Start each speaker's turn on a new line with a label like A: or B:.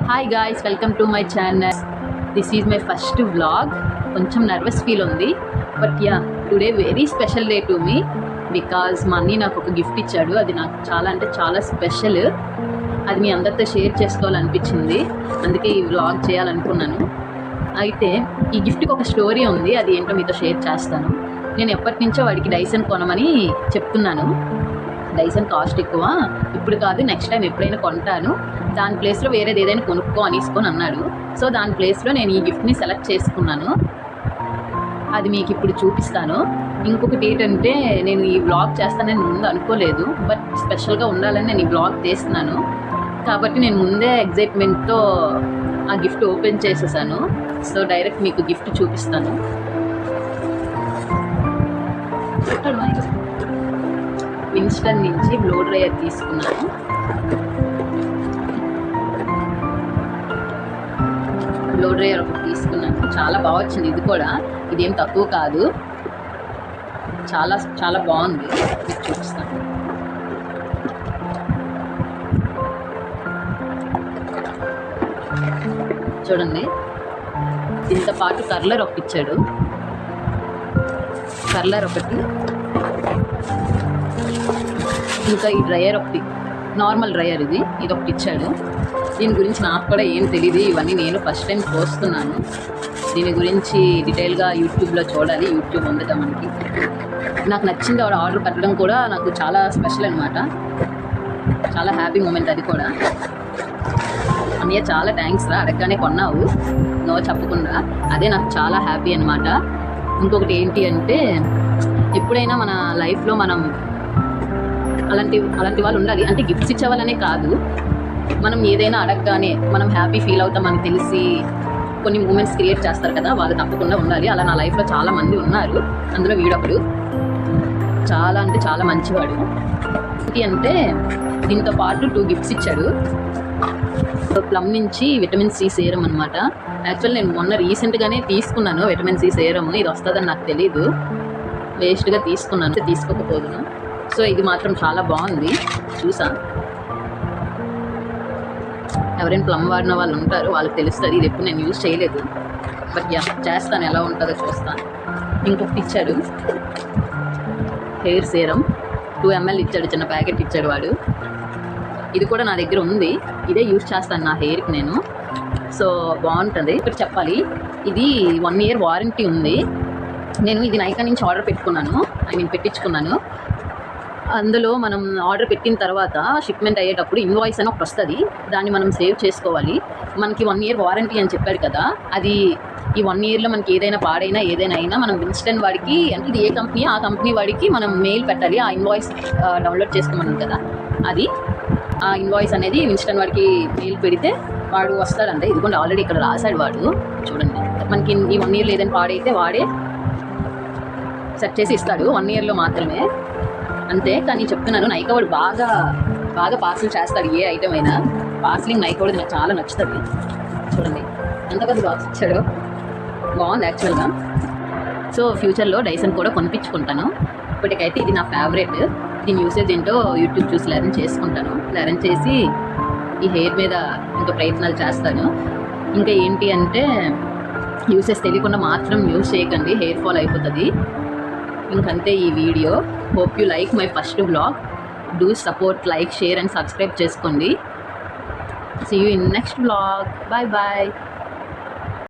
A: Hi guys, welcome to my channel. This is my first vlog. కొంచెం nervous feel ఉంది, but yeah, today very special day to me because మా అన్నీ నాకు ఒక gift ఇచ్చాడు. అది నాకు చాలా అంటే చాలా స్పెషల్. అది మీ అందరితో షేర్ చేసుకోవాలనిపించింది, అందుకే ఈ వ్లాగ్ చేయాలనుకున్నాను. అయితే ఈ గిఫ్ట్కి ఒక స్టోరీ ఉంది, అది ఏంటో మీతో షేర్ చేస్తాను. నేను ఎప్పటి నుంచో వాడికి డైసన్ కొనమని చెప్తున్నాను. డైసన్ కాస్ట్ ఎక్కువ, ఇప్పుడు కాదు నెక్స్ట్ టైం ఎప్పుడైనా కొంటాను, దాని ప్లేస్లో వేరేది ఏదైనా కొనుక్కో అనేసుకొని అన్నాడు. సో దాని ప్లేస్లో నేను ఈ గిఫ్ట్ని సెలెక్ట్ చేసుకున్నాను. అది మీకు ఇప్పుడు చూపిస్తాను. ఇంకొకటి ఏంటంటే, నేను ఈ వ్లాగ్ చేస్తానని ముందు అనుకోలేదు, బట్ స్పెషల్గా ఉండాలని నేను ఈ వ్లాగ్ తీస్తున్నాను. కాబట్టి నేను ముందే ఎగ్జైట్మెంట్తో ఆ గిఫ్ట్ ఓపెన్ చేసేసాను. సో డైరెక్ట్ మీకు గిఫ్ట్ చూపిస్తాను. విన్స్టన్ నుంచి బ్లో డ్రైయర్ తీసుకున్నాను. బ్లో డ్రైయర్ ఒకటి తీసుకున్నాను, చాలా బాగా వచ్చింది. ఇది కూడా ఇదేం తక్కువ కాదు, చాలా చాలా బాగుంది. మీకు చూపిస్తాను. చూడండి, దీంతో పాటు కర్లర్ ఒకటి ఇచ్చాడు. కర్లర్ ఒకటి, ఇంకా ఈ డ్రైయర్ ఒకటి, నార్మల్ డ్రైయర్ ఇది ఒకటి ఇచ్చాడు. దీని గురించి నాకు కూడా ఏం తెలియదు, ఇవన్నీ నేను ఫస్ట్ టైం చూస్తున్నాను. దీని గురించి డీటెయిల్గా యూట్యూబ్లో చూడాలి, యూట్యూబ్ ఉందిగా మనకి. నాకు నచ్చింది ఆర్డర్ పెట్టడం కూడా నాకు చాలా స్పెషల్ అనమాట, చాలా హ్యాపీ మూమెంట్ అది కూడా. అన్నయ్య చాలా థ్యాంక్స్ రా, అడగగానే కొన్నావు, నో చెప్పకుండా. అదే నాకు చాలా హ్యాపీ అనమాట. ఇంకొకటి ఏంటి అంటే, ఎప్పుడైనా మన లైఫ్లో మనం అలాంటి వాళ్ళు ఉండాలి. అంటే గిఫ్ట్స్ ఇచ్చేవాళ్ళనే కాదు, మనం ఏదైనా అడగగానే మనం హ్యాపీ ఫీల్ అవుతామని తెలిసి కొన్ని మూమెంట్స్ క్రియేట్ చేస్తారు కదా, వాళ్ళు తప్పకుండా ఉండాలి. అలా నా లైఫ్లో చాలా మంది ఉన్నారు, అందులో వీడొకడు. చాలా అంటే చాలా మంచివాడు. ఏంటి అంటే, దీంతో పాటు 2 గిఫ్ట్స్ ఇచ్చాడు. ప్లమ్ నుంచి విటమిన్ సి సేరం అనమాట. యాక్చువల్ నేను మొన్న రీసెంట్గానే తీసుకున్నాను విటమిన్ సి సేరం. ఇది వస్తుందని నాకు తెలీదు, వేస్ట్గా తీసుకున్నాను, తీసుకోకపోదును. సో ఇది మాత్రం చాలా బాగుంది, చూసా. ఎవరైనా ప్లమ్ వాడిన వాళ్ళు ఉంటారు, వాళ్ళకి తెలుస్తుంది. ఇది ఎప్పుడు నేను యూజ్ చేయలేదు, బట్ యా, చేస్తాను, ఎలా ఉంటుందో చూస్తాను. ఇంకొకటి ఇచ్చాడు, హెయిర్ సేరం 2 ml ఇచ్చాడు, చిన్న ప్యాకెట్ ఇచ్చాడు వాడు. ఇది కూడా నా దగ్గర ఉంది, ఇదే యూజ్ చేస్తాను నా హెయిర్కి నేను. సో బాగుంటుంది. ఇక్కడ చెప్పాలి, ఇది 1 year వారంటీ ఉంది. నేను ఇది నైకా నుంచి ఆర్డర్ పెట్టుకున్నాను, పెట్టించుకున్నాను. అందులో మనం ఆర్డర్ పెట్టిన తర్వాత షిప్మెంట్ అయ్యేటప్పుడు ఇన్వాయిస్ అని ఒకటి వస్తుంది, దాన్ని మనం సేవ్ చేసుకోవాలి. మనకి 1 year వారంటీ అని చెప్పాడు కదా, అది ఈ 1 yearలో మనకి ఏదైనా పాడైనా ఏదైనా అయినా మనం విన్స్టన్ వాడికి, అంటే ఇది ఏ కంపెనీ, ఆ కంపెనీ వాడికి మనం మెయిల్ పెట్టాలి. ఆ ఇన్వాయిస్ డౌన్లోడ్ చేసుకోమన్నాను కదా, అది ఆ ఇన్వాయిస్ అనేది విన్స్టన్ వాడికి మెయిల్ పెడితే వాడు వస్తాడంటే. ఇదిగోండి, ఆల్రెడీ ఇక్కడ రాశాడు వాడు, చూడండి. మనకి ఈ 1 yearలో ఏదైనా పాడైతే వాడే సెట్ చేసి ఇస్తాడు, 1 yearలో మాత్రమే, అంతే. కానీ చెప్తున్నాను, నైకా వాడు బాగా బాగా పార్సల్ చేస్తాడు, ఏ ఐటమ్ అయినా. పార్సలింగ్ నైకా వాడు నాకు చాలా నచ్చుతుంది. చూడండి ఎంత పెద్ద బాక్స్ ఇచ్చాడు, బాగుంది యాక్చువల్గా. సో ఫ్యూచర్లో డైసన్ కూడా కొనిపించుకుంటాను. ఇప్పటికైతే ఇది నా ఫేవరెట్. దీని యూసేజ్ ఏంటో యూట్యూబ్ చూసి లెర్న్ చేసుకుంటాను. లెర్న్ చేసి ఈ హెయిర్ మీద ఇంకా ప్రయత్నాలు చేస్తాను. ఇంకా ఏంటి అంటే, యూసేజ్ తెలియకుండా మాత్రం యూజ్ చేయకండి, హెయిర్ ఫాల్ అయిపోతుంది. ఇంకంతే ఈ వీడియో. Hope you like my first vlog. Do support, like, share and subscribe చేసుకోండి. See you in next vlog. Bye bye.